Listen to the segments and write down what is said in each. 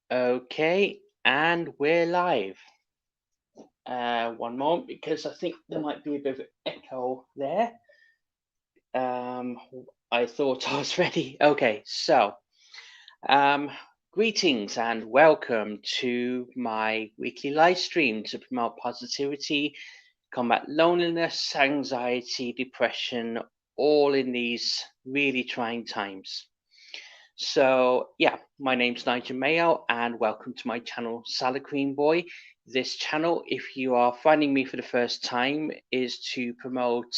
Okay, and we're live. One moment, because I think there might be a bit of echo there. Um, I thought I was ready. Okay, so um, greetings and welcome to my weekly live stream to promote positivity, combat loneliness, anxiety, depression, all in these really trying times. So yeah, my name's Nigel Mayo and welcome to my channel Salad Cream Boy. This channel, if you are finding me for the first time, is to promote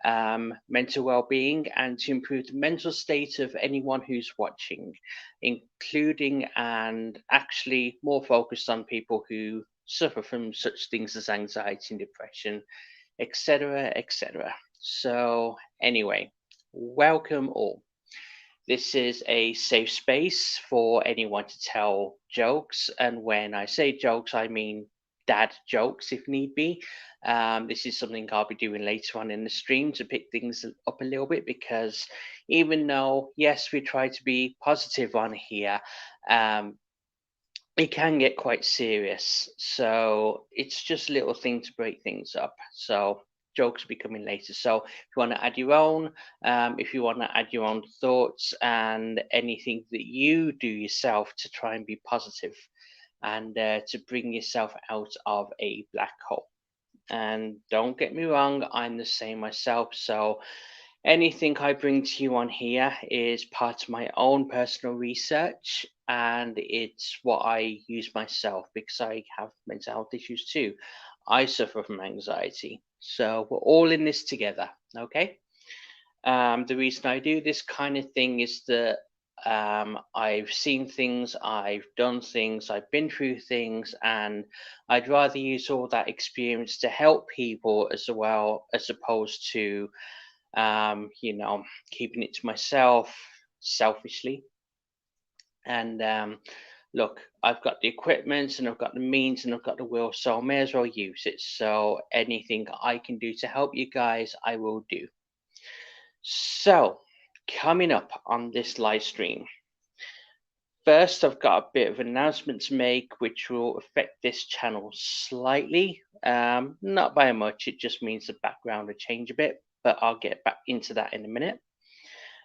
mental well-being and to improve the mental state of anyone who's watching, including and actually more focused on people who suffer from such things as anxiety and depression, etc., etc. So anyway, welcome all. This is a safe space for anyone to tell jokes. And when I say jokes, I mean dad jokes if need be. This is something I'll be doing later on in the stream to pick things up a little bit because even though, yes, we try to be positive on here, um, it can get quite serious. So it's just a little thing to break things up. So jokes will be coming later. So if you want to add your own, if you want to add your own thoughts and anything that you do yourself to try and be positive and to bring yourself out of a black hole. And don't get me wrong, I'm the same myself. So anything I bring to you on here is part of my own personal research and it's what I use myself because I have mental health issues too. I suffer from anxiety. So we're all in this together, okay? The reason I do this kind of thing is that I've seen things, I've done things, I've been through things, and I'd rather use all that experience to help people as well as opposed to keeping it to myself selfishly. And look, I've got the equipment and I've got the means and I've got the will, so I may as well use it. So anything I can do to help you guys, I will do. So, coming up on this live stream, first I've got a bit of an announcement to make which will affect this channel slightly. Not by much, it just means the background will change a bit, but I'll get back into that in a minute.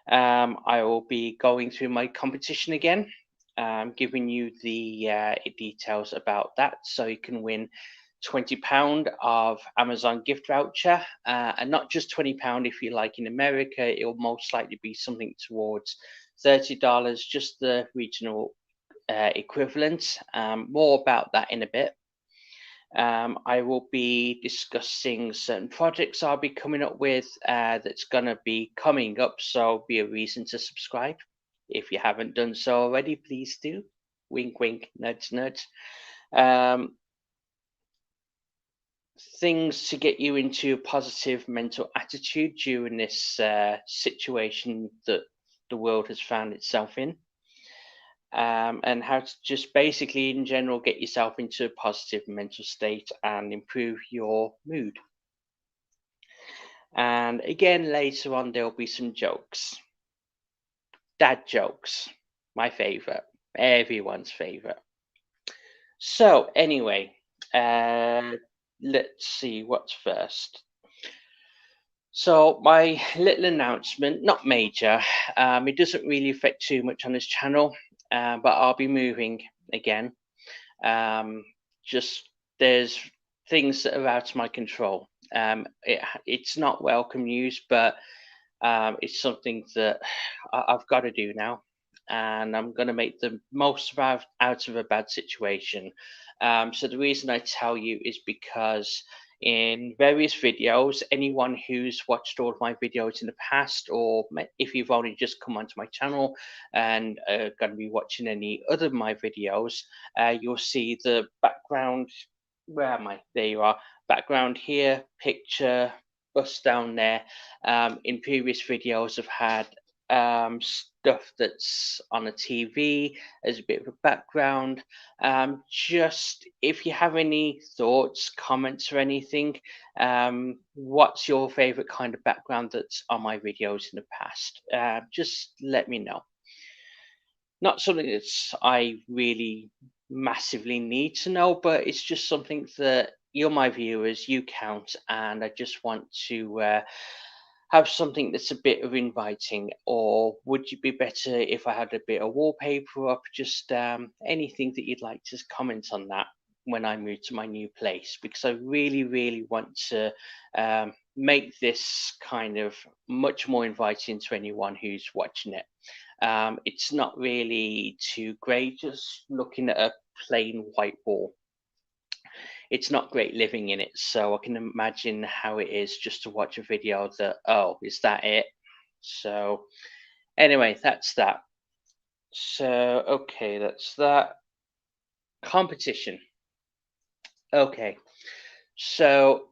I will be going through my competition again, giving you the details about that so you can win £20 of Amazon gift voucher, and not just £20 if you like in America, it will most likely be something towards $30, just the regional equivalent. More about that in a bit. I will be discussing certain projects I'll be coming up with that's going to be coming up, so be a reason to subscribe. If you haven't done so already, please do. Wink, wink, nudge, nudge. Things to get you into a positive mental attitude during this situation that the world has found itself in. And how to just basically in general get yourself into a positive mental state and improve your mood. And again, later on, there'll be some jokes. Dad jokes, my favorite, everyone's favorite. So, anyway, let's see what's first. So, my little announcement, not major, it doesn't really affect too much on this channel, but I'll be moving again. Just there's things that are out of my control. It's not welcome news, but it's something that I've got to do now, and I'm going to make the most out of a bad situation. So the reason I tell you is because in various videos, anyone who's watched all of my videos in the past, or if you've only just come onto my channel and are going to be watching any other of my videos, you'll see the background. Where am I? There you are. Background here, picture, bus down there. In previous videos, I've had stuff that's on a TV as a bit of a background. Just if you have any thoughts, comments, or anything, what's your favorite kind of background that's on my videos in the past? Just let me know. Not something that I really massively need to know, but it's just something that you're my viewers, you count, and I just want to have something that's a bit of inviting. Or would you be better if I had a bit of wallpaper up? Just anything that you'd like to comment on that when I move to my new place, because I really, really want to make this kind of much more inviting to anyone who's watching it. It's not really too great just looking at a plain white wall. It's not great living in it, so I can imagine how it is just to watch a video that, oh, is that it? So anyway, that's that. So okay, that's that. Competition. Okay, so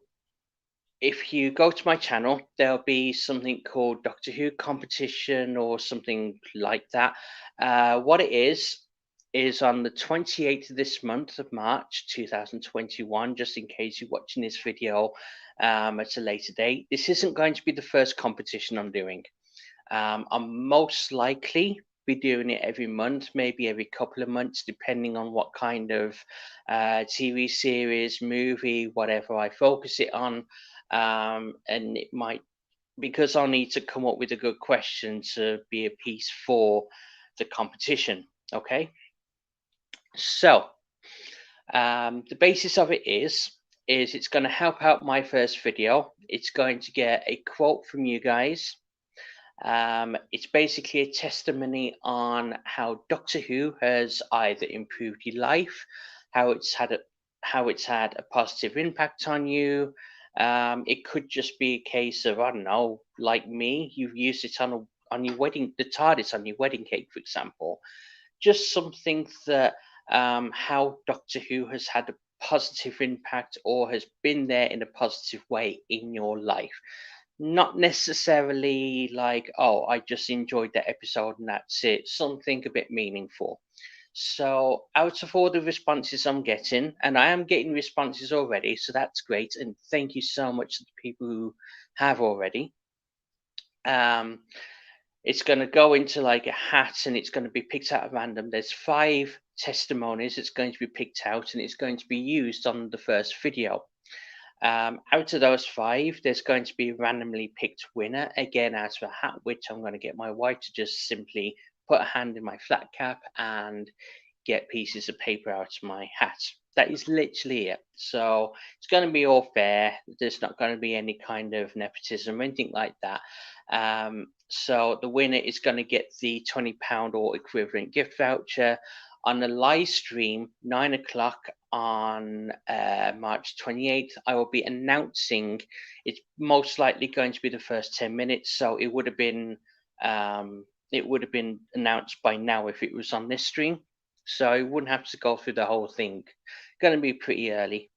if you go to my channel, there'll be something called Doctor Who competition or something like that. What it is on the 28th of this month of March 2021, just in case you're watching this video at a later date. This isn't going to be the first competition I'm doing. I'll most likely be doing it every month, maybe every couple of months, depending on what kind of TV series, movie, whatever I focus it on. And it might, because I'll need to come up with a good question to be a piece for the competition. Okay, so the basis of it is it's going to help out my first video. It's going to get a quote from you guys. It's basically a testimony on how Doctor Who has either improved your life, how it's had a positive impact on you. It could just be a case of, I don't know, like me, you've used it on your wedding, the TARDIS on your wedding cake, for example. Just something that how Doctor Who has had a positive impact or has been there in a positive way in your life. Not necessarily like, oh, I just enjoyed that episode and that's it. Something a bit meaningful. So, out of all the responses I'm getting, and I am getting responses already, so that's great. And thank you so much to the people who have already. Um, it's going to go into like a hat and it's going to be picked out at random. There's 5 testimonies that's going to be picked out and it's going to be used on the first video. Out of those 5, there's going to be a randomly picked winner, again out of a hat, which I'm going to get my wife to just simply put a hand in my flat cap and get pieces of paper out of my hat. That is literally it. So it's going to be all fair. There's not going to be any kind of nepotism or anything like that. So the winner is going to get the £20 or equivalent gift voucher on the live stream, 9 o'clock on March 28th. I will be announcing. It's most likely going to be the first 10 minutes, so it would have been announced by now if it was on this stream. So I wouldn't have to go through the whole thing. Going to be pretty early.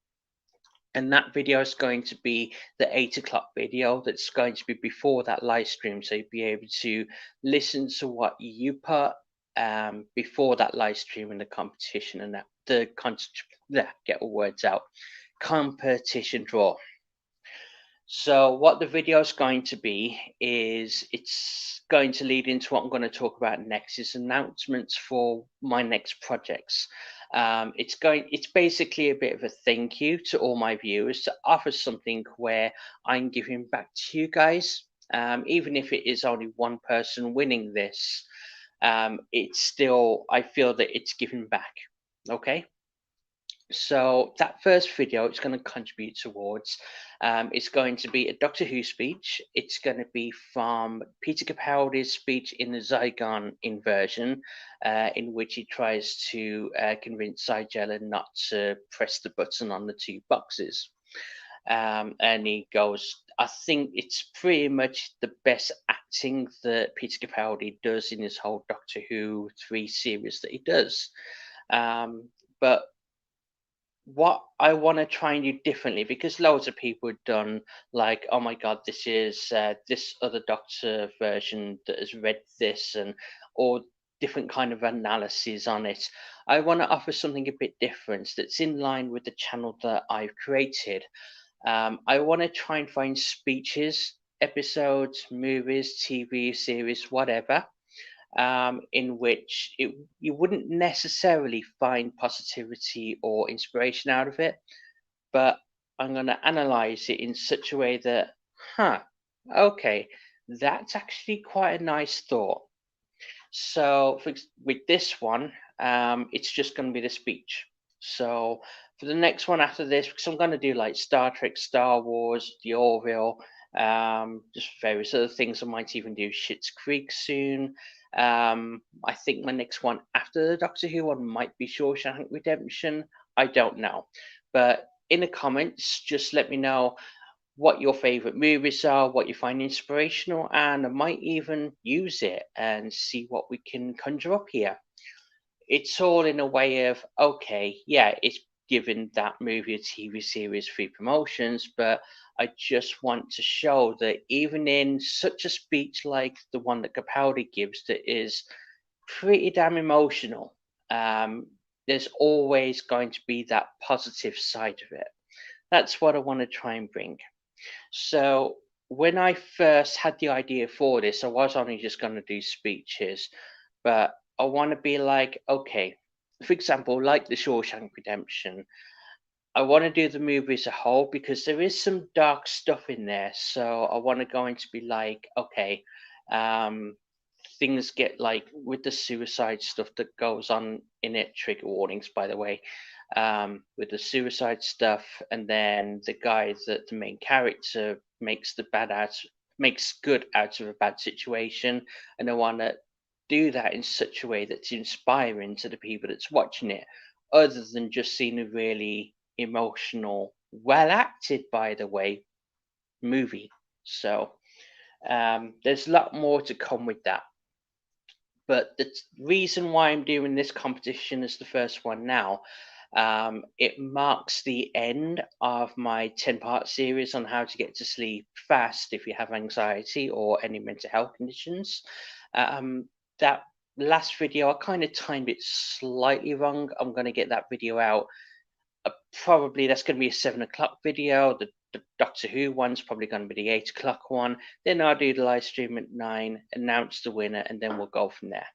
And that video is going to be the 8 o'clock video that's going to be before that live stream. So you'll be able to listen to what you put before that live stream and the competition and get all words out. Competition draw. So what the video is going to be is it's going to lead into what I'm going to talk about next is announcements for my next projects. It's basically a bit of a thank you to all my viewers to offer something where I'm giving back to you guys. Even if it is only one person winning this, it's still, I feel that it's giving back. Okay. So that first video it's going to contribute towards it's going to be a Doctor Who speech. It's going to be from Peter Capaldi's speech in the Zygon inversion, in which he tries to convince Zygella not to press the button on the 2 boxes. And he goes, I think it's pretty much the best acting that Peter Capaldi does in his whole Doctor Who 3 series that he does. But what I want to try and do differently, because loads of people have done like, oh my god, this is this other Doctor version that has read this and or different kind of analysis on it. I want to offer something a bit different that's in line with the channel that I've created. I want to try and find speeches, episodes, movies, TV series, whatever, in which you wouldn't necessarily find positivity or inspiration out of it, but I'm going to analyze it in such a way that, okay, that's actually quite a nice thought. So with this one, it's just going to be the speech. So for the next one after this, because I'm going to do like Star Trek, Star Wars, the Orville, just various other things. I might even do Schitt's Creek soon. I think my next one after the Doctor Who one might be Shawshank Redemption. I don't know, but in the comments, just let me know what your favorite movies are, what you find inspirational, and I might even use it and see what we can conjure up here. It's all in a way of, okay, yeah, it's giving that movie or TV series free promotions, but I just want to show that even in such a speech like the one that Capaldi gives, that is pretty damn emotional, um, there's always going to be that positive side of it. That's what I want to try and bring. So when I first had the idea for this, I was only just going to do speeches, but I want to be like, okay, for example, like the Shawshank Redemption, I want to do the movie as a whole because there is some dark stuff in there. So I want to go into be like, okay, um, things get like with the suicide stuff that goes on in it. Trigger warnings, by the way. With the suicide stuff, and then the guy that the main character makes good out of a bad situation, and I want to do that in such a way that's inspiring to the people that's watching it, other than just seeing a really emotional, well acted, by the way, movie. So there's a lot more to come with that. But the reason why I'm doing this competition as the first one now, it marks the end of my 10-part series on how to get to sleep fast if you have anxiety or any mental health conditions. That last video, I kind of timed it slightly wrong. I'm going to get that video out. Probably that's going to be a 7 o'clock video. The Doctor Who one's probably going to be the 8 o'clock one. Then I'll do the live stream at 9, announce the winner, and then we'll go from there.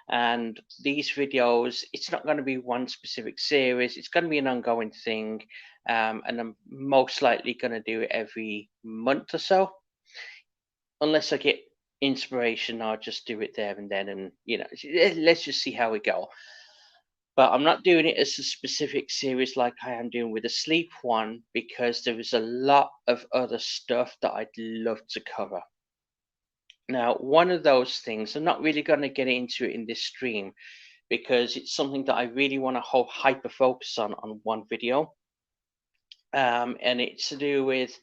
And these videos, it's not going to be one specific series, it's going to be an ongoing thing, and I'm most likely going to do it every month or so, unless I get inspiration. I'll just do it there and then, and let's just see how we go. But I'm not doing it as a specific series like I am doing with the sleep one, because there is a lot of other stuff that I'd love to cover. Now, one of those things, I'm not really going to get into it in this stream, because it's something that I really want to hold hyper focus on one video. And it's to do with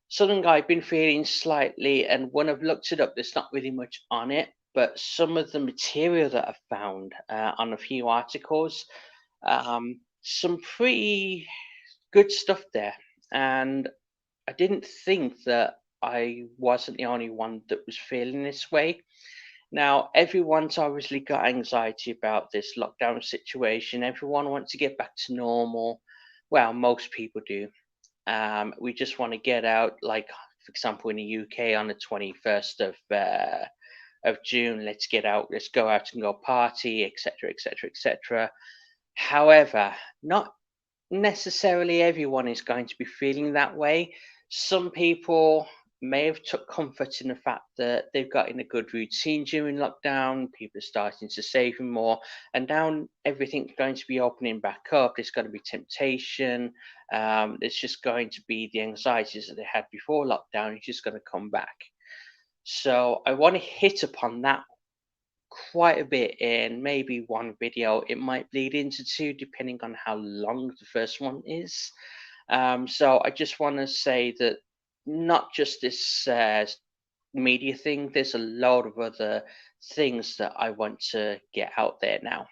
something I've been feeling slightly, and when I've looked it up, there's not really much on it, but some of the material that I've found on a few articles, some pretty good stuff there. And I didn't think that I wasn't the only one that was feeling this way. Now, everyone's obviously got anxiety about this lockdown situation. Everyone wants to get back to normal. Well, most people do. We just want to get out, like, for example, in the UK on the 21st of June, let's get out, let's go out and go party, etc., etc., etc. However, not necessarily everyone is going to be feeling that way. Some people may have took comfort in the fact that they've got in a good routine during lockdown. People are starting to save more, and now everything's going to be opening back up. There's going to be temptation. There's just going to be the anxieties that they had before lockdown. It's just going to come back. So I want to hit upon that quite a bit in maybe one video. It might bleed into two, depending on how long the first one is. So I just want to say that not just this media thing, there's a lot of other things that I want to get out there now.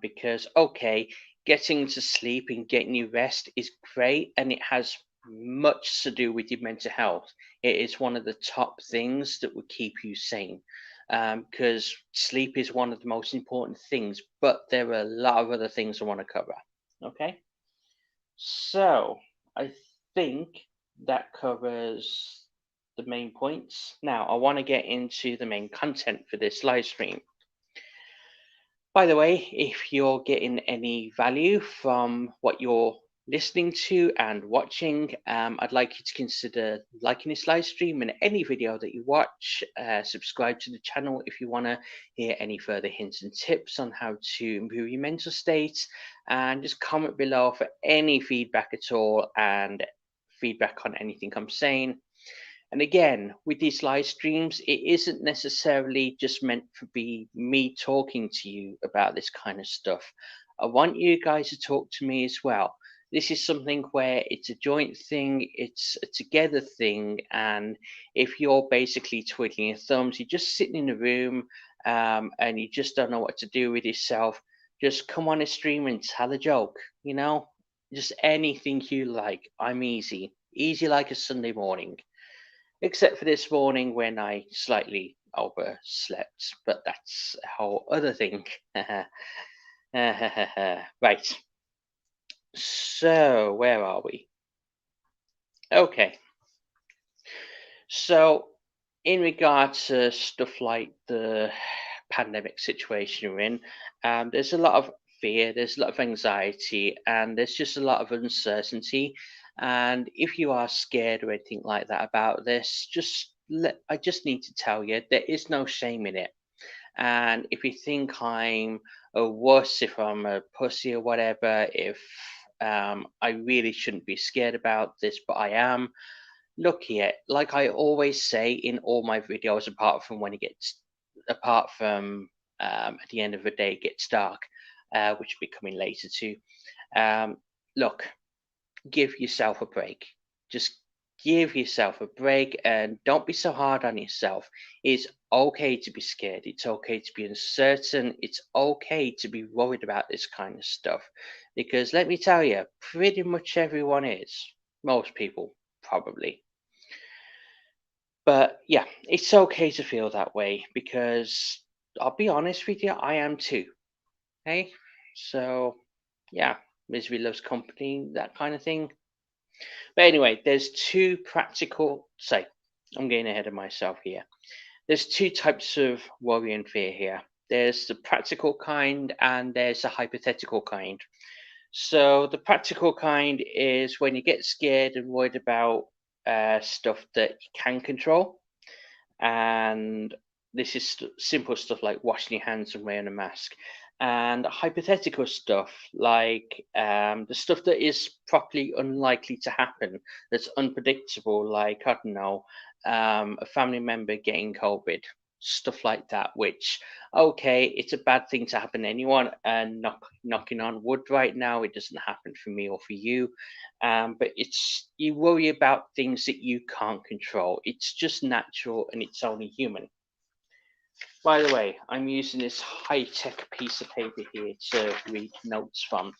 Because, okay, getting to sleep and getting you rest is great, and it has much to do with your mental health. It is one of the top things that will keep you sane, because sleep is one of the most important things, but there are a lot of other things I want to cover. Okay, so I think that covers the main points. Now, I want to get into the main content for this live stream. By the way, if you're getting any value from what you're listening to and watching, I'd like you to consider liking this live stream and any video that you watch. Subscribe to the channel if you want to hear any further hints and tips on how to improve your mental state, and just comment below for any feedback at all and feedback on anything I'm saying. And again, with these live streams, it isn't necessarily just meant to be me talking to you about this kind of stuff. I want you guys to talk to me as well. This is something where it's a joint thing, it's a together thing. And if you're basically twiddling your thumbs, you're just sitting in a room and you just don't know what to do with yourself, just come on a stream and tell a joke, just anything you like. I'm easy like a Sunday morning. Except for this morning when I slightly overslept, but that's a whole other thing. Right. So, where are we? Okay. So, in regard to stuff like the pandemic situation we're in, there's a lot of fear, there's a lot of anxiety, and there's just a lot of uncertainty. And if you are scared or anything like that about this, I just need to tell you there is no shame in it. And if you think I'm a wuss, if I'm a pussy or whatever, if I really shouldn't be scared about this, but I am. Look here, like I always say in all my videos, apart from at the end of the day it gets dark, which will be coming later too. Um, Look, give yourself a break. Just give yourself a break and don't be so hard on yourself. It's okay to be scared. It's okay to be uncertain. It's okay to be worried about this kind of stuff. Because let me tell you, pretty much everyone is. Most people, probably. But yeah, it's okay to feel that way because I'll be honest with you, I am too. Hey, so yeah, misery loves company, that kind of thing. But anyway, there's two practical. Say, I'm getting ahead of myself here. There's two types of worry and fear here. There's the practical kind and there's the hypothetical kind. So the practical kind is when you get scared and worried about stuff that you can control, and this is simple stuff like washing your hands and wearing a mask, and hypothetical stuff like the stuff that is properly unlikely to happen, that's unpredictable, like I don't know, a family member getting COVID, stuff like that, which okay, it's a bad thing to happen to anyone, and knocking on wood right now it doesn't happen for me or for you. But it's, you worry about things that you can't control. It's just natural and it's only human. By the way, I'm using this high-tech piece of paper here to read notes from,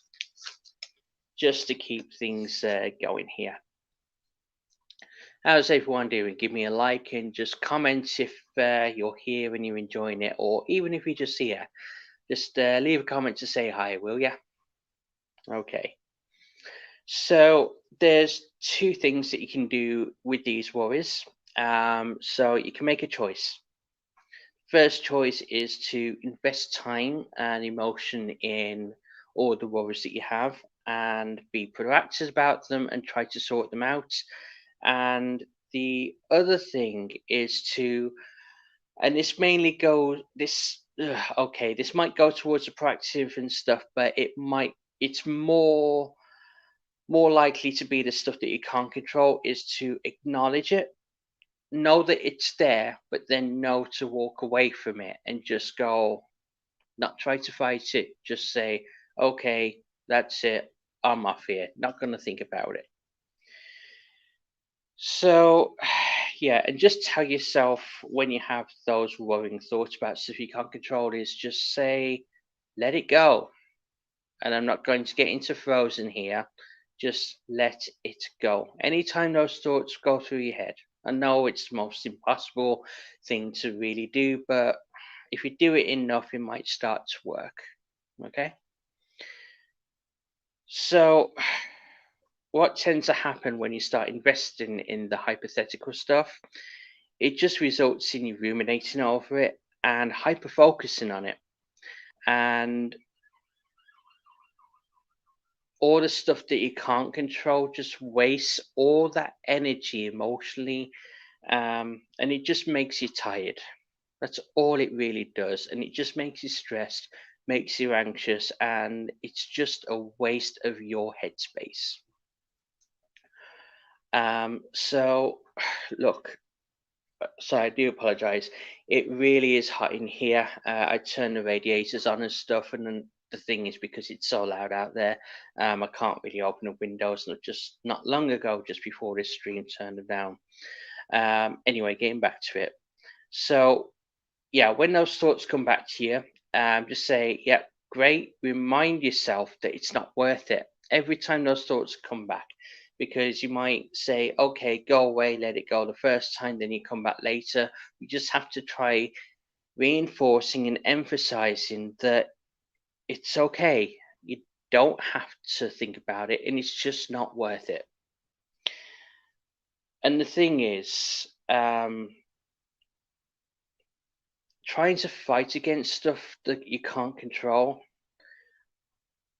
just to keep things going here. How's everyone doing? Give me a like and just comment if you're here and you're enjoying it, or even if you're just here, just leave a comment to say hi, will ya? Okay. So there's two things that you can do with these worries. So you can make a choice. First choice is to invest time and emotion in all the worries that you have and be proactive about them and try to sort them out. And the other thing is to, and this mainly goes, okay, this might go towards the proactive and stuff, but it's more likely to be the stuff that you can't control, is to acknowledge it, know that it's there, but then know to walk away from it and just go, not try to fight it, just say, okay, that's it, I'm off here, not going to think about it. So, yeah, and just tell yourself when you have those worrying thoughts about stuff you can't control, is just say, let it go. And I'm not going to get into Frozen here. Just let it go. Anytime those thoughts go through your head, I know it's the most impossible thing to really do, but if you do it enough, it might start to work. Okay? So, what tends to happen when you start investing in the hypothetical stuff, it just results in you ruminating over it and hyper focusing on it. And all the stuff that you can't control just wastes all that energy emotionally, and it just makes you tired. That's all it really does. And it just makes you stressed, makes you anxious, and it's just a waste of your headspace. So, look, so I do apologize. It really is hot in here. I turned the radiators on and stuff, and then the thing is, because it's so loud out there, I can't really open the windows. And just not long ago, just before this stream, turned them down. Anyway, getting back to it. So yeah, when those thoughts come back to you, just say, "Yep, great." Remind yourself that it's not worth it every time those thoughts come back, because you might say, "Okay, go away, let it go." The first time, then you come back later. You just have to try reinforcing and emphasizing that it's okay. You don't have to think about it, and it's just not worth it. And the thing is, trying to fight against stuff that you can't control,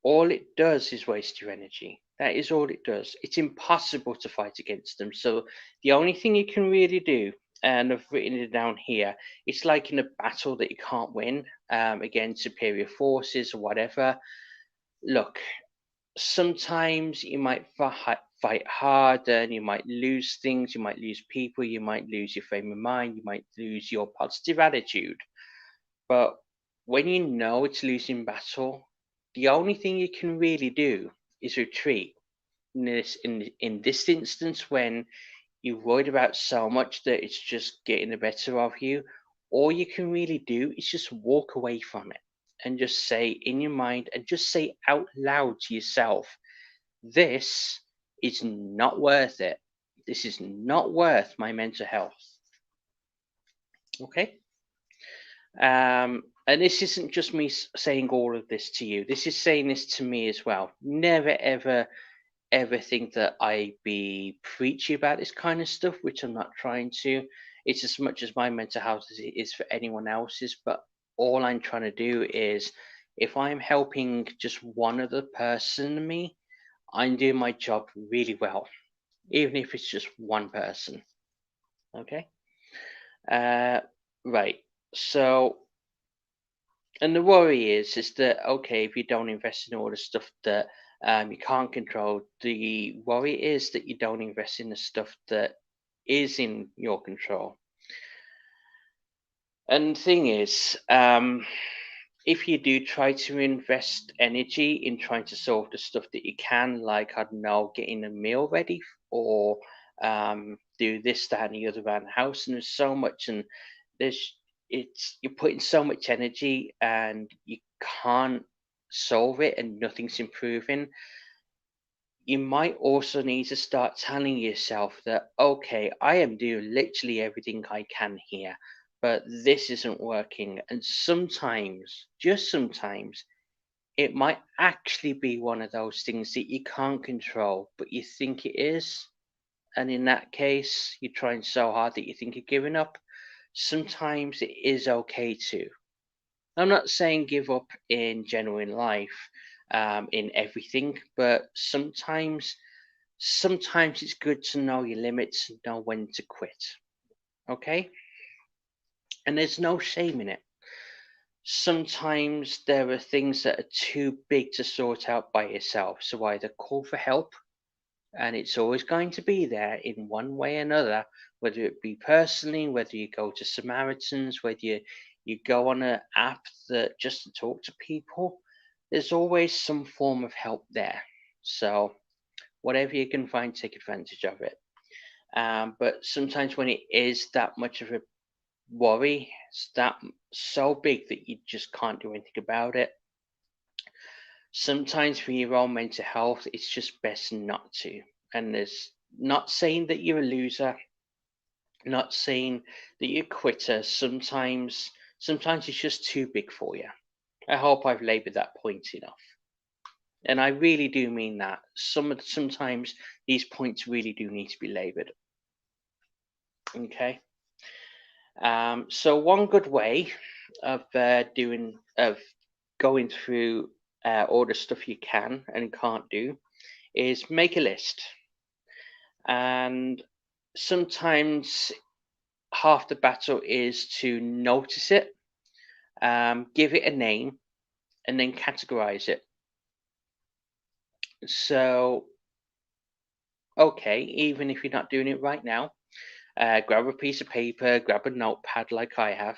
all it does is waste your energy. That is all it does. It's impossible to fight against them. So the only thing you can really do, and I've written it down here, it's like in a battle that you can't win against superior forces or whatever. Look, sometimes you might fight hard and you might lose things, you might lose people, you might lose your frame of mind, you might lose your positive attitude. But when you know it's losing battle, the only thing you can really do is retreat. In this instance, when you're worried about so much that it's just getting the better of you, all you can really do is just walk away from it and just say in your mind and just say out loud to yourself, "This is not worth it. This is not worth my mental health." Okay? And this isn't just me saying all of this to you. This is saying this to me as well. Never, ever, ever think that I be preachy about this kind of stuff, which I'm not trying to. It's as much as my mental health as it is for anyone else's. But all I'm trying to do is, if I'm helping just one other person in me, I'm doing my job really well, even if it's just one person. Okay. Uh, right. So, and the worry is that, okay, if you don't invest in all the stuff that you can't control, the worry is that you don't invest in the stuff that is in your control. And the thing is, if you do try to invest energy in trying to solve the stuff that you can, like, I don't know, getting a meal ready, or do this, that, and the other around the house, and there's so much, and there's you're putting so much energy and you can't solve it and nothing's improving. You might also need to start telling yourself that, okay, I am doing literally everything I can here, but this isn't working. And sometimes, just sometimes, it might actually be one of those things that you can't control, but you think it is. And in that case, you're trying so hard that you think you're giving up. Sometimes it is okay to. I'm not saying give up in general in life, in everything, but sometimes it's good to know your limits and know when to quit. Okay? And there's no shame in it. Sometimes there are things that are too big to sort out by yourself. So either call for help, and it's always going to be there in one way or another, whether it be personally, whether you go to Samaritans, whether you go on an app that just to talk to people, there's always some form of help there. So whatever you can find, take advantage of it. But sometimes when it is that much of a worry, it's that so big that you just can't do anything about it. Sometimes for your own mental health, it's just best not to. And there's not saying that you're a loser, not saying that you're a quitter. Sometimes it's just too big for you. I hope I've labored that point enough. And I really do mean that. Sometimes these points really do need to be laboured. Okay. So one good way of going through all the stuff you can and can't do is make a list. And sometimes half the battle is to notice it, give it a name, and then categorize it. So, okay, even if you're not doing it right now, grab a piece of paper, grab a notepad like I have.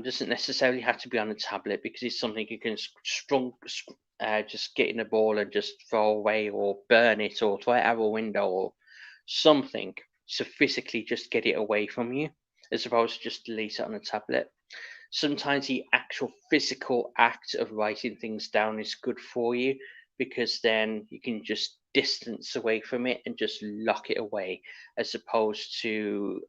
Doesn't necessarily have to be on a tablet because it's something you can just get in a ball and just throw away or burn it or throw it out a window or something to physically just get it away from you as opposed to just delete it on a tablet. Sometimes the actual physical act of writing things down is good for you because then you can just distance away from it and just lock it away as opposed to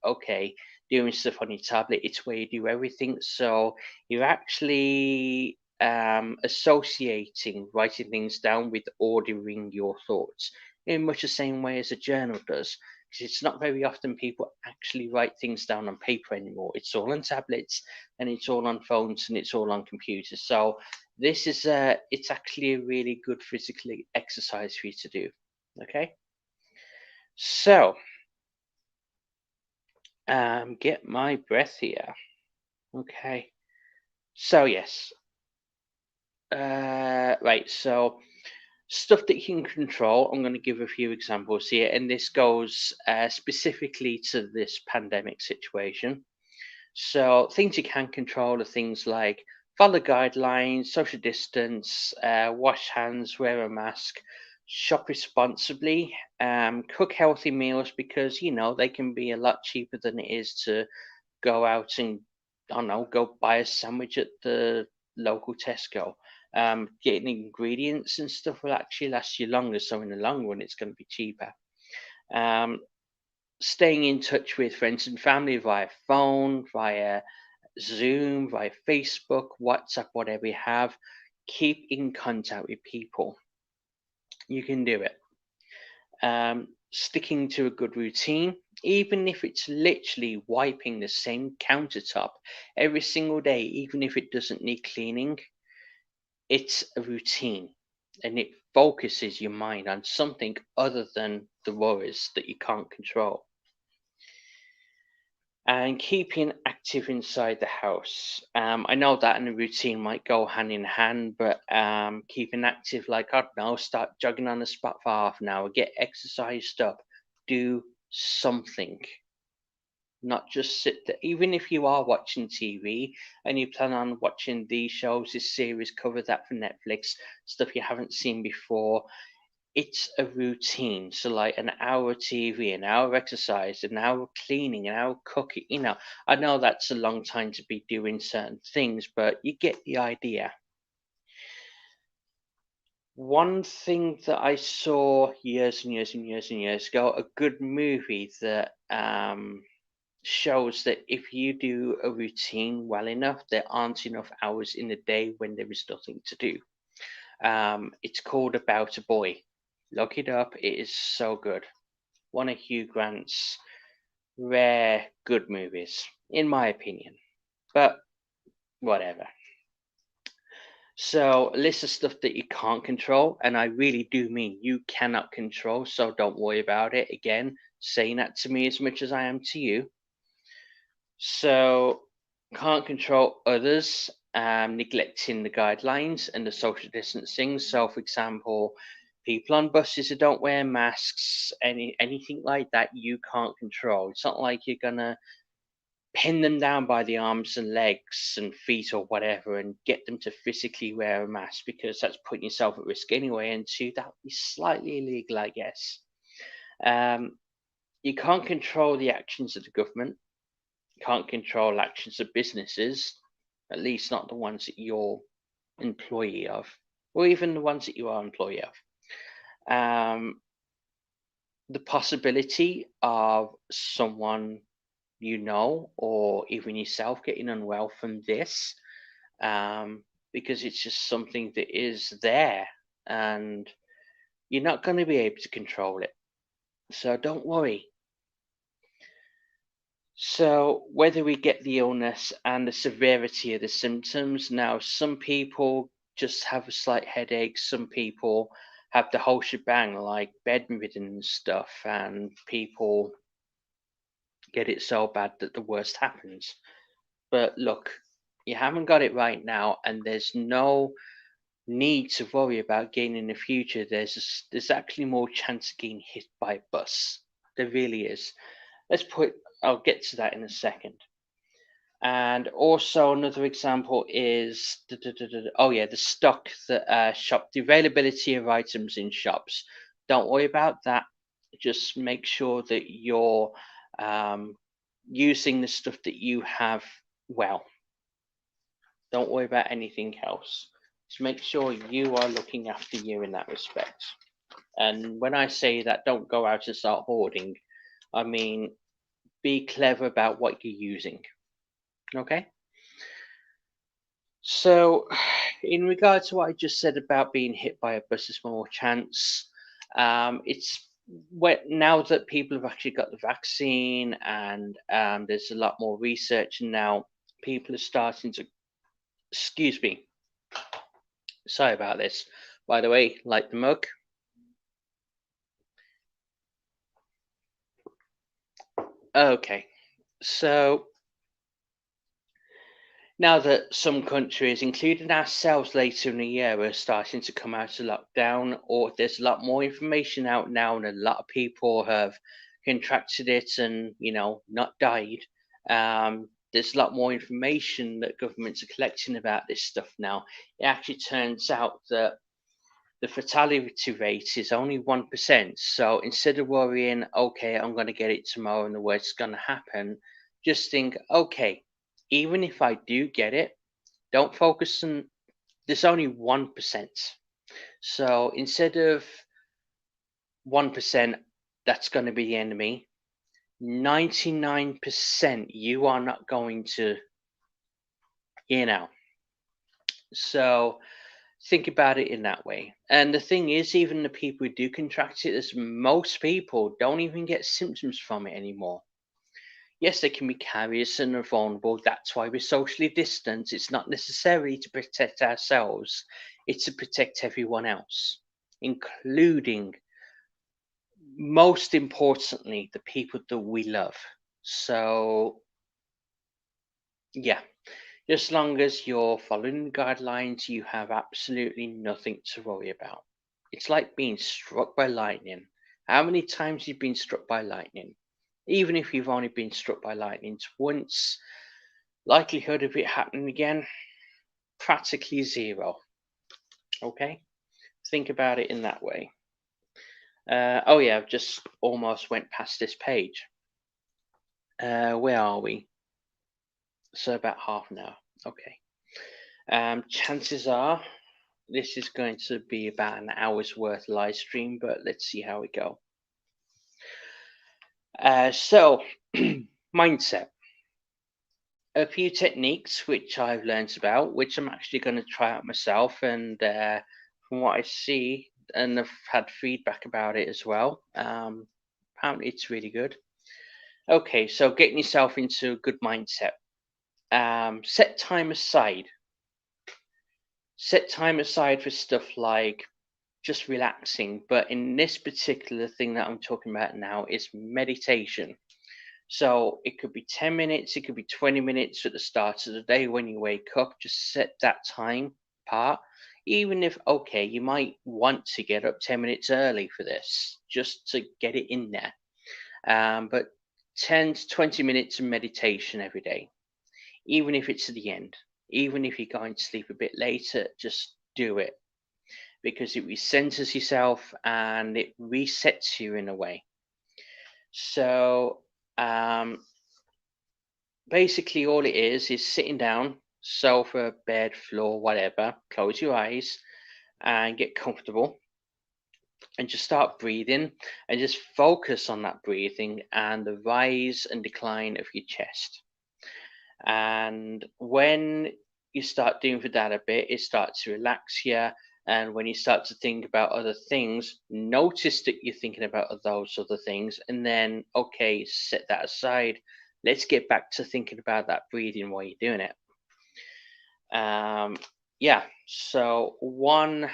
doing stuff on your tablet. It's where you do everything, so you're actually associating writing things down with ordering your thoughts in much the same way as a journal does, because it's not very often people actually write things down on paper anymore. It's all on tablets and it's all on phones and it's all on computers. So this is it's actually a really good physical exercise for you to do. Okay, so get my breath here. Okay, so yes, right. So stuff that you can control. I'm going to give a few examples here, and this goes specifically to this pandemic situation. So things you can control are things like follow guidelines, social distance, wash hands, wear a mask, shop responsibly, cook healthy meals because they can be a lot cheaper than it is to go out and I don't know, go buy a sandwich at the local Tesco. Getting ingredients and stuff will actually last you longer, so in the long run, it's going to be cheaper. Um, Staying in touch with friends and family via phone, via Zoom, via Facebook, WhatsApp, whatever you have. Keep in contact with people. You can do it. Sticking to a good routine, even if it's literally wiping the same countertop every single day, even if it doesn't need cleaning, it's a routine and it focuses your mind on something other than the worries that you can't control. And keeping active inside the house. I know that and a routine might go hand in hand, but keeping active, like I don't know, start jogging on the spot for half an hour, get exercised up, do something. Not just sit there. Even if you are watching TV and you plan on watching these shows, this series, cover that for Netflix, stuff you haven't seen before, it's a routine. So like an hour TV, an hour exercise, an hour cleaning, an hour cooking. I know that's a long time to be doing certain things, but you get the idea. One thing that I saw years and years and years and years ago, a good movie that shows that if you do a routine well enough, there aren't enough hours in the day when there is nothing to do. It's called About a Boy. Look it up. It is so good. One of Hugh Grant's rare good movies, in my opinion. But whatever. So, a list of stuff that you can't control, and I really do mean you cannot control, so don't worry about it. Again, saying that to me as much as I am to you. So, can't control others, neglecting the guidelines and the social distancing. So, for example, people on buses who don't wear masks, anything like that, you can't control. It's not like you're gonna pin them down by the arms and legs and feet or whatever and get them to physically wear a mask because that's putting yourself at risk anyway. And two, that would be slightly illegal, I guess. Um, you can't control the actions of the government. Can't control actions of businesses, at least not the ones that you're employee of, or even the ones that you are employee of. The possibility of someone or even yourself getting unwell from this, because it's just something that is there and you're not going to be able to control it. So don't worry. So, whether we get the illness and the severity of the symptoms, now some people just have a slight headache, some people have the whole shebang, like bedridden and stuff, and people get it so bad that the worst happens. But look, you haven't got it right now, and there's no need to worry about getting in the future. There's actually more chance of getting hit by a bus. There really is. I'll get to that in a second. And also another example is the stock that the availability of items in shops. Don't worry about that. Just make sure that you're um, using the stuff that you have well. Don't worry about anything else. Just make sure you are looking after you in that respect. And when I say that, don't go out and start hoarding. I mean, be clever about what you're using. Okay? So, in regard to what I just said about being hit by a bus, there's more chance. It's now that people have actually got the vaccine and there's a lot more research, and now people are starting to. Excuse me. Sorry about this. By the way, like the mug. Okay. So, now that some countries, including ourselves later in the year, are starting to come out of lockdown, or there's a lot more information out now, and a lot of people have contracted it and, not died. There's a lot more information that governments are collecting about this stuff now. It actually turns out that the fatality rate is only 1%. So instead of worrying, okay, I'm going to get it tomorrow and the worst is going to happen, just think, okay, even if I do get it, don't focus on, there's only 1%. So instead of 1%, that's going to be the enemy. 99% you are not going to, So think about it in that way. And the thing is, even the people who do contract it, as most people don't even get symptoms from it anymore. Yes, they can be carriers and are vulnerable. That's why we're socially distant. It's not necessarily to protect ourselves, it's to protect everyone else, including, most importantly, the people that we love. So, yeah, as long as you're following the guidelines, you have absolutely nothing to worry about. It's like being struck by lightning. How many times you've been struck by lightning? Even if you've only been struck by lightning once, likelihood of it happening again, practically zero. Okay? Think about it in that way. Oh yeah, I've just almost went past this page. Where are we? So about half an hour. Okay. Chances are this is going to be about an hour's worth live stream, but let's see how we go. So, mindset. A few techniques which I've learned about, which I'm actually going to try out myself, and from what I see, and I've had feedback about it as well. Apparently, it's really good. Okay, so getting yourself into a good mindset. Set time aside. Set time aside for stuff like just relaxing. But in this particular thing that I'm talking about now is meditation. So it could be 10 minutes, it could be 20 minutes at the start of the day when you wake up. Just set that time apart. Even if, okay, you might want to get up 10 minutes early for this, just to get it in there. But 10 to 20 minutes of meditation every day, even if it's at the end, even if you're going to sleep a bit later, just do it because it recenters yourself and it resets you in a way. So, basically, all it is sitting down, sofa, bed, floor, whatever. Close your eyes and get comfortable and just start breathing and just focus on that breathing and the rise and decline of your chest. And when you start doing for that a bit, it starts to relax you. And when you start to think about other things, notice that you're thinking about those other things, and then, okay, set that aside. Let's get back to thinking about that breathing while you're doing it. Yeah, so one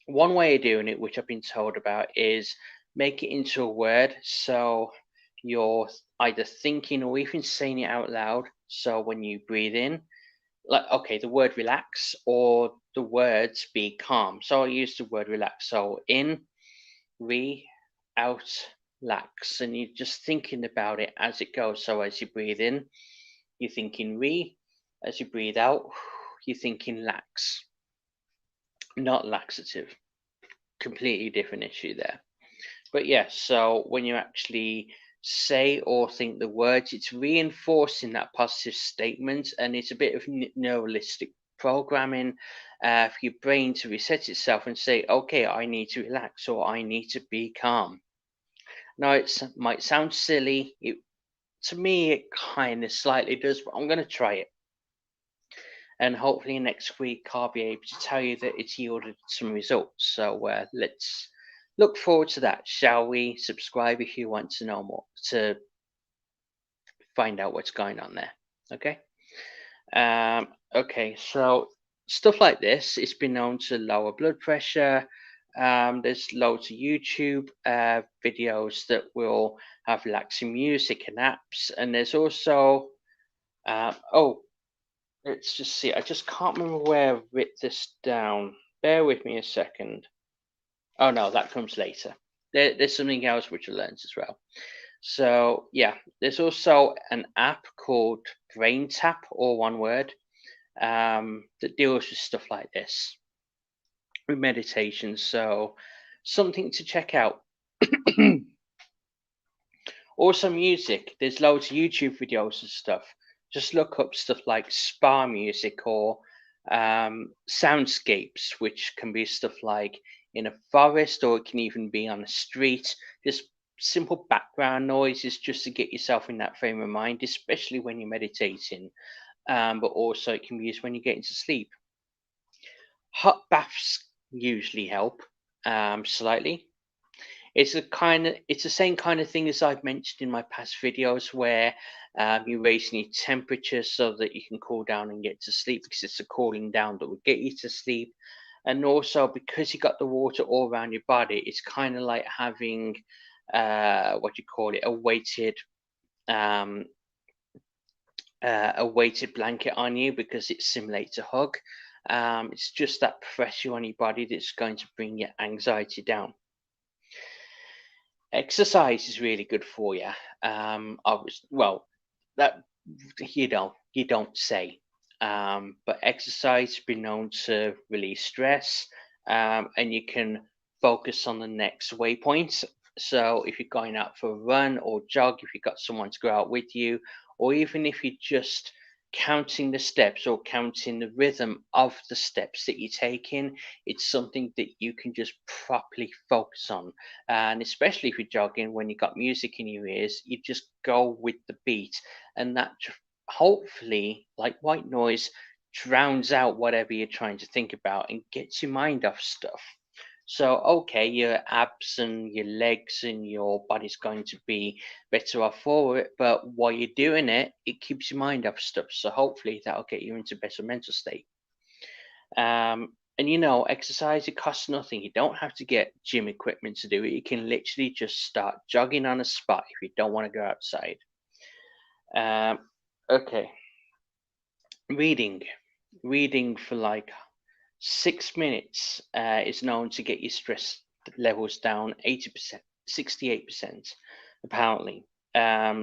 way of doing it, which I've been told about, is make it into a word. So you're either thinking or even saying it out loud. So when you breathe in, like, okay, the word relax, or the words be calm. So I use the word relax. So in, re, out, lax. And you're just thinking about it as it goes. So as you breathe in, you're thinking re. As you breathe out, you're thinking lax, not laxative. Completely different issue there. But yeah, so when you actually say or think the words, it's reinforcing that positive statement, and it's a bit of neuralistic programming for your brain to reset itself and say, okay, I need to relax, or I need to be calm. Now, it might sound silly. To me, it kind of slightly does, but I'm going to try it. And hopefully next week I'll be able to tell you that it's yielded some results. So let's look forward to that, shall we? Subscribe if you want to know more, to find out what's going on there. Okay. Okay. So stuff like this, it's been known to lower blood pressure. There's loads of YouTube videos that will have relaxing music and apps, and there's also oh, let's just see. I just can't remember where I've written this down. Bear with me a second. Oh no, that comes later. There's something else which I learned as well. So yeah, there's also an app called Brain Tap, or one word, that deals with stuff like this, with meditation. So something to check out. Also, music. There's loads of YouTube videos and stuff. Just look up stuff like spa music, or soundscapes, which can be stuff like in a forest, or it can even be on a street. Just simple background noises, just to get yourself in that frame of mind, especially when you're meditating. But also, it can be used when you get into sleep. Hot baths usually help slightly. It's the same kind of thing as I've mentioned in my past videos, where you're raising your temperature so that you can cool down and get to sleep, because it's the cooling down that will get you to sleep. And also, because you got the water all around your body, it's kind of like having what you call it, um, a weighted blanket on you, because it simulates a hug. It's just that pressure on your body that's going to bring your anxiety down. Exercise is really good for you. Well, that you don't say, but exercise has been known to release stress, and you can focus on the next waypoint. So if you're going out for a run or jog, if you've got someone to go out with you, or even if you're just counting the steps or counting the rhythm of the steps that you're taking, it's something that you can just properly focus on. And especially if you're jogging, when you've got music in your ears, you just go with the beat, and that hopefully, like white noise, drowns out whatever you're trying to think about and gets your mind off stuff. So, okay, your abs and your legs and your body's going to be better off for it, but while you're doing it, it keeps your mind off stuff. So, hopefully, that'll get you into a better mental state. And exercise, it costs nothing. You don't have to get gym equipment to do it. You can literally just start jogging on a spot if you don't want to go outside. Okay, reading. Reading for like 6 minutes is known to get your stress levels down 80%, 68%, apparently.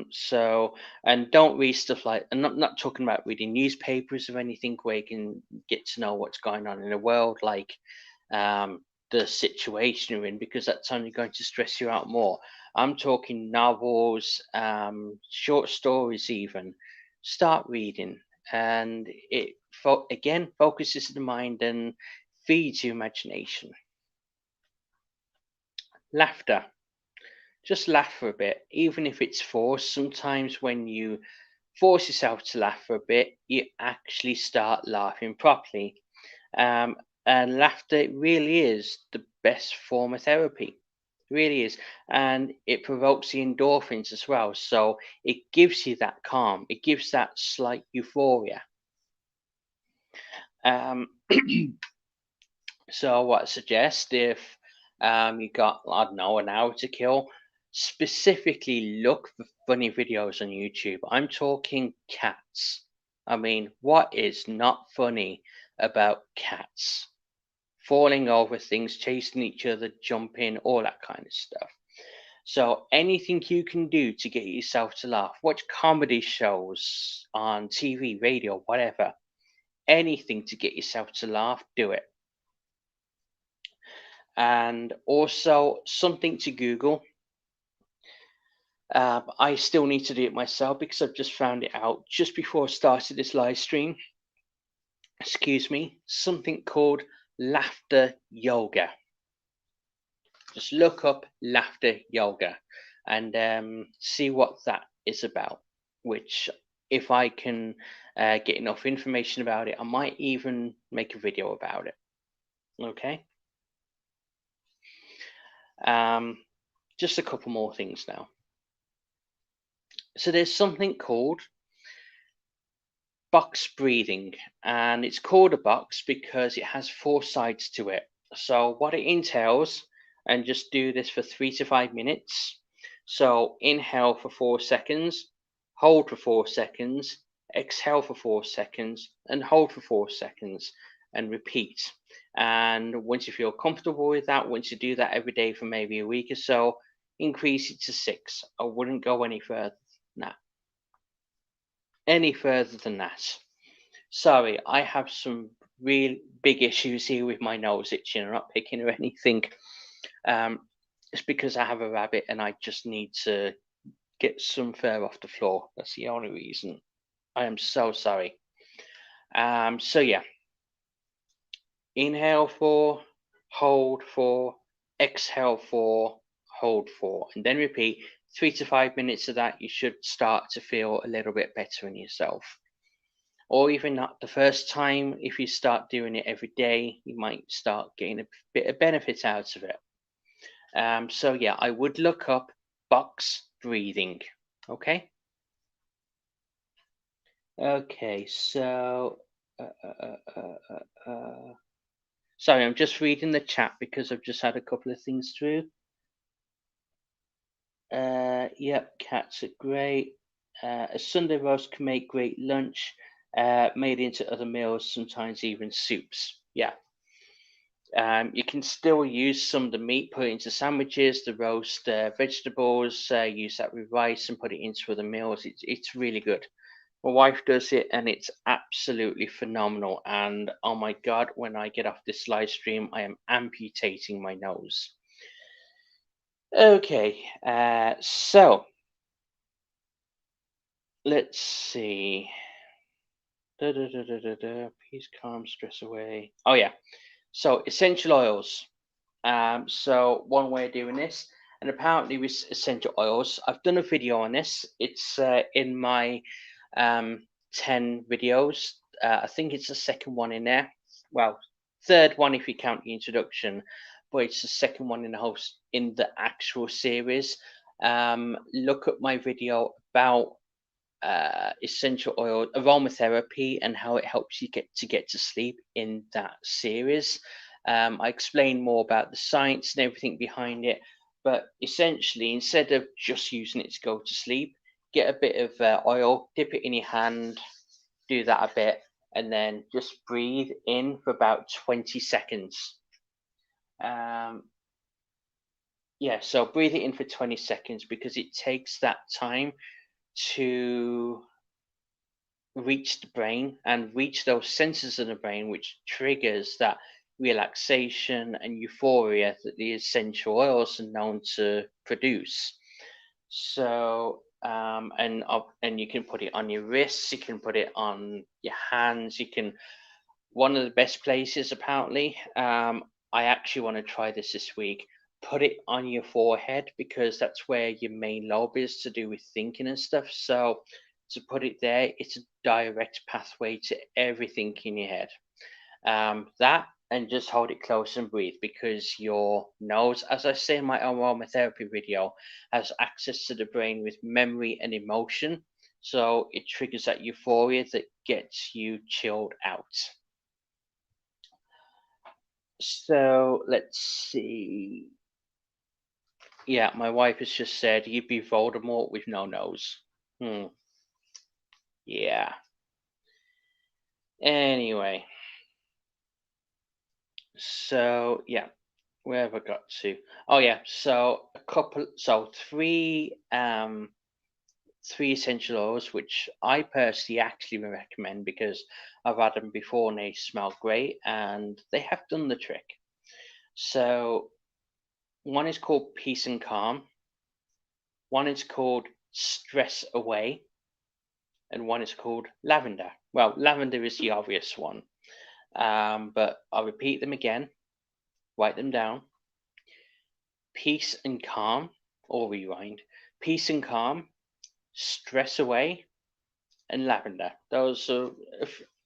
So, and don't read stuff like, I'm not talking about reading newspapers or anything where you can get to know what's going on in the world, like the situation you're in, because that's only going to stress you out more. I'm talking novels, short stories, even. Start reading, and it again focuses the mind and feeds your imagination. Laughter. Just laugh for a bit, even if it's forced. Sometimes when you force yourself to laugh for a bit, you actually start laughing properly. Um, and laughter really is the best form of therapy. It really is. And it provokes the endorphins as well. So it gives you that calm, it gives that slight euphoria. Um, so what I suggest, if you got, I don't know, an hour to kill, specifically look for funny videos on YouTube. I'm talking cats. I mean, what is not funny about cats? Falling over things, chasing each other, jumping, all that kind of stuff. So anything you can do to get yourself to laugh, watch comedy shows on TV, radio, whatever. Anything to get yourself to laugh, do it. And also something to Google. I still need to do it myself because I've just found it out just before I started this live stream. Excuse me. Something called laughter yoga. Just look up laughter yoga and see what that is about. Which, if I can get enough information about it, I might even make a video about it. Okay. Just a couple more things now. So there's something called box breathing, and it's called a box because it has 4 sides to it. So what it entails, and just do this for 3 to 5 minutes. So inhale for 4 seconds, hold for 4 seconds, exhale for 4 seconds, and hold for 4 seconds, and repeat. And once you feel comfortable with that, once you do that every day for maybe a week or so, increase it to 6. I wouldn't go any further than that. Sorry, I have some real big issues here with my nose itching. I'm not picking or anything. It's because I have a rabbit and I just need to get some fur off the floor. That's the only reason. I am so sorry. So yeah, inhale 4, hold 4, exhale 4, hold 4, and then repeat 3 to 5 minutes of that. You should start to feel a little bit better in yourself. Or even not the first time, if you start doing it every day, you might start getting a bit of benefit out of it. So yeah, I would look up box breathing. Okay. Okay. So, sorry, I'm just reading the chat because I've just had a couple of things through. Yep, cats are great. A Sunday roast can make great lunch, made into other meals, sometimes even soups. Yeah. You can still use some of the meat, put it into sandwiches, the roast vegetables, use that with rice and put it into other meals. It's really good. My wife does it and it's absolutely phenomenal. And oh my God, when I get off this live stream, I am amputating my nose. Okay, so let's see. Peace, calm, stress away. Oh yeah. So essential oils. So one way of doing this, and apparently with essential oils, I've done a video on this. It's in my 10 videos. I think it's the second one in there. Well, third one if you count the introduction, but it's the second one in the whole in the actual series. Look at my video about essential oil aromatherapy and how it helps you get to sleep in that series. I explain more about the science and everything behind it, but essentially, instead of just using it to go to sleep, get a bit of oil, dip it in your hand, do that a bit, and then just breathe in for about 20 seconds. Yeah, so breathe it in for 20 seconds because it takes that time to reach the brain and reach those senses of the brain, which triggers that relaxation and euphoria that the essential oils are known to produce. So, and you can put it on your wrists, you can put it on your hands, you can. One of the best places, apparently, I actually want to try this week. Put it on your forehead because that's where your main lobe is to do with thinking and stuff. So to put it there, it's a direct pathway to everything in your head. That, and just hold it close and breathe, because your nose, as I say in my aromatherapy video, has access to the brain with memory and emotion. So it triggers that euphoria that gets you chilled out. So let's see. Yeah, my wife has just said you'd be Voldemort with no nose. Yeah. Anyway. So yeah, where have I got to? Oh yeah, so three essential oils which I personally actually recommend because I've had them before and they smell great and they have done the trick. So one is called Peace and Calm, one is called Stress Away, and one is called Lavender. Well, lavender is the obvious one, but I'll repeat them again, write them down. Peace and Calm, or rewind. Peace and Calm, Stress Away, and Lavender. Those are.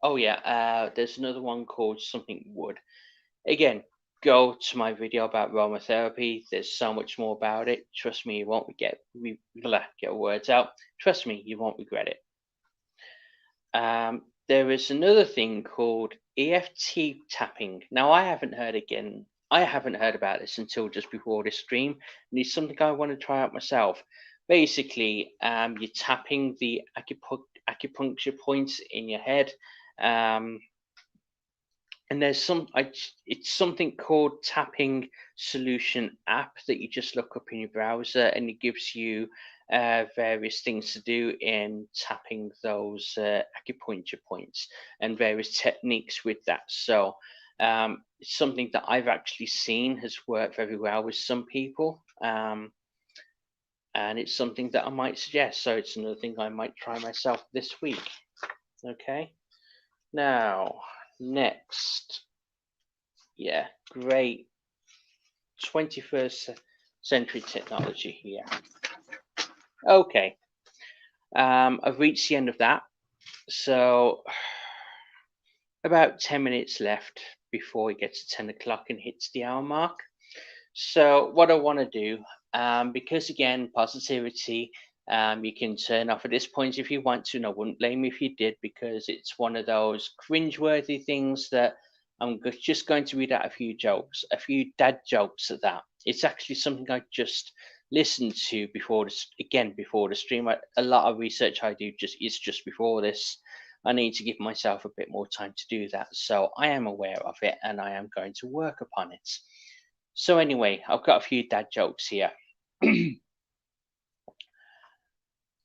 Oh yeah, there's another one called something Wood. Again, go to my video about aromatherapy. There's so much more about it. Trust me, you won't get words out. Trust me, you won't regret it. There is another thing called EFT tapping. Now, I haven't heard about this until just before this stream, and it's something I want to try out myself. Basically, you're tapping the acupuncture points in your head, and there's it's something called Tapping Solution app that you just look up in your browser, and it gives you various things to do in tapping those acupuncture points and various techniques with that. So it's something that I've actually seen has worked very well with some people, and it's something that I might suggest. So it's another thing I might try myself this week. Okay, now next. Yeah, great 21st century technology here. Okay, I've reached the end of that. So about 10 minutes left before it gets to 10 o'clock and hits the hour mark. So what I want to do, because again, positivity, you can turn off at this point if you want to, and I wouldn't blame you if you did, because it's one of those cringeworthy things that I'm just going to read out a few dad jokes at that. It's actually something I just listened to before the stream. A lot of research I do is just before this. I need to give myself a bit more time to do that. So I am aware of it and I am going to work upon it. So anyway, I've got a few dad jokes here.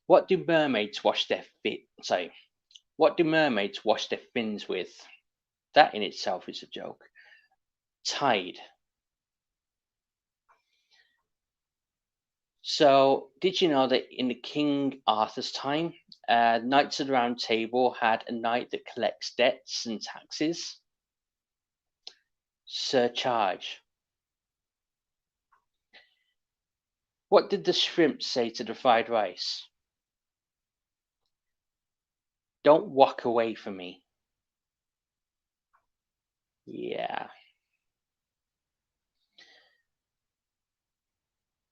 What do mermaids wash their What do mermaids wash their fins with? That in itself is a joke. Tide. So, did you know that in the King Arthur's time, Knights of the Round Table had a knight that collects debts and taxes? Surcharge. What did the shrimp say to the fried rice? Don't walk away from me. Yeah.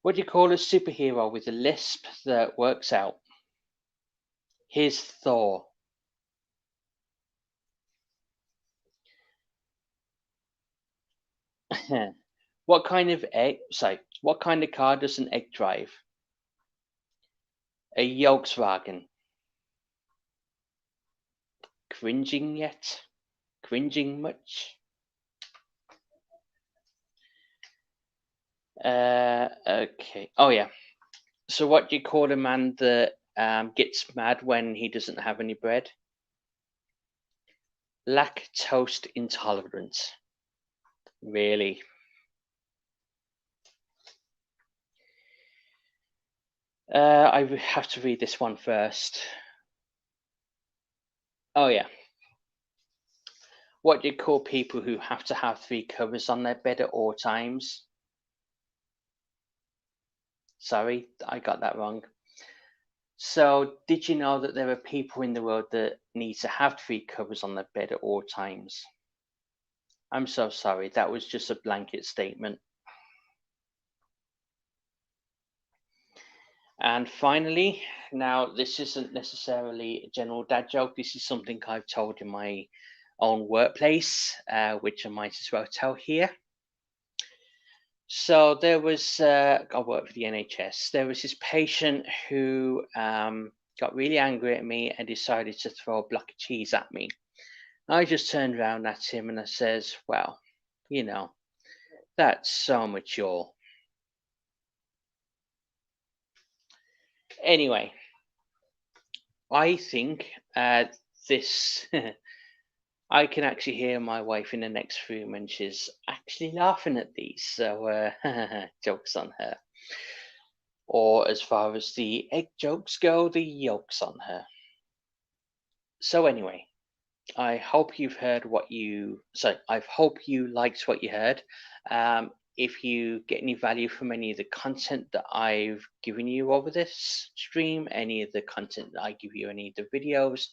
What do you call a superhero with a lisp that works out? Here's Thor. What kind of car does an egg drive? A Volkswagen. Cringing yet? Cringing much? Okay. Oh yeah. So what do you call a man that gets mad when he doesn't have any bread? Lactose intolerant. Really? I have to read this one first. Oh yeah. What do you call people who have to have 3 covers on their bed at all times? Sorry, I got that wrong. So, did you know that there are people in the world that need to have 3 covers on their bed at all times? I'm so sorry, that was just a blanket statement. And finally, now this isn't necessarily a general dad joke. This is something I've told in my own workplace, which I might as well tell here. So there was, I work for the NHS. There was this patient who got really angry at me and decided to throw a block of cheese at me. I just turned around at him and I says, "Well, you know, that's so mature." Anyway, I think this. I can actually hear my wife in the next room and she's actually laughing at these. So, jokes on her. Or as far as the egg jokes go, the yolks on her. So, anyway, I hope you've heard what you. So, I hope you liked what you heard. If you get any value from any of the content that I've given you over this stream, any of the content that I give you, any of the videos,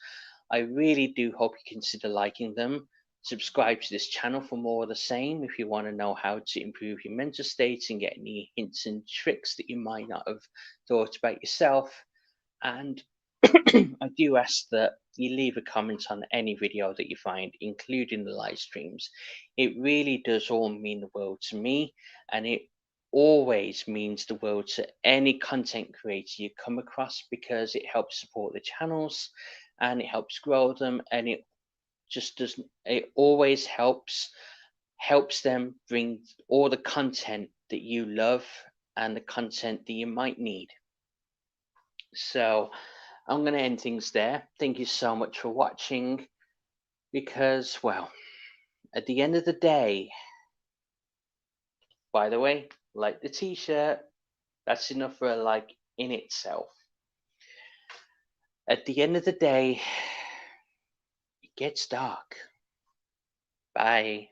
I really do hope you consider liking them. Subscribe to this channel for more of the same if you want to know how to improve your mental state and get any hints and tricks that you might not have thought about yourself. And I do ask that you leave a comment on any video that you find, including the live streams. It really does all mean the world to me, and it always means the world to any content creator you come across because it helps support the channels and it helps grow them, and it just doesn't. It always helps them bring all the content that you love and the content that you might need. So I'm going to end things there. Thank you so much for watching because, well, at the end of the day, by the way, like the t-shirt, that's enough for a like in itself. At the end of the day, it gets dark. Bye.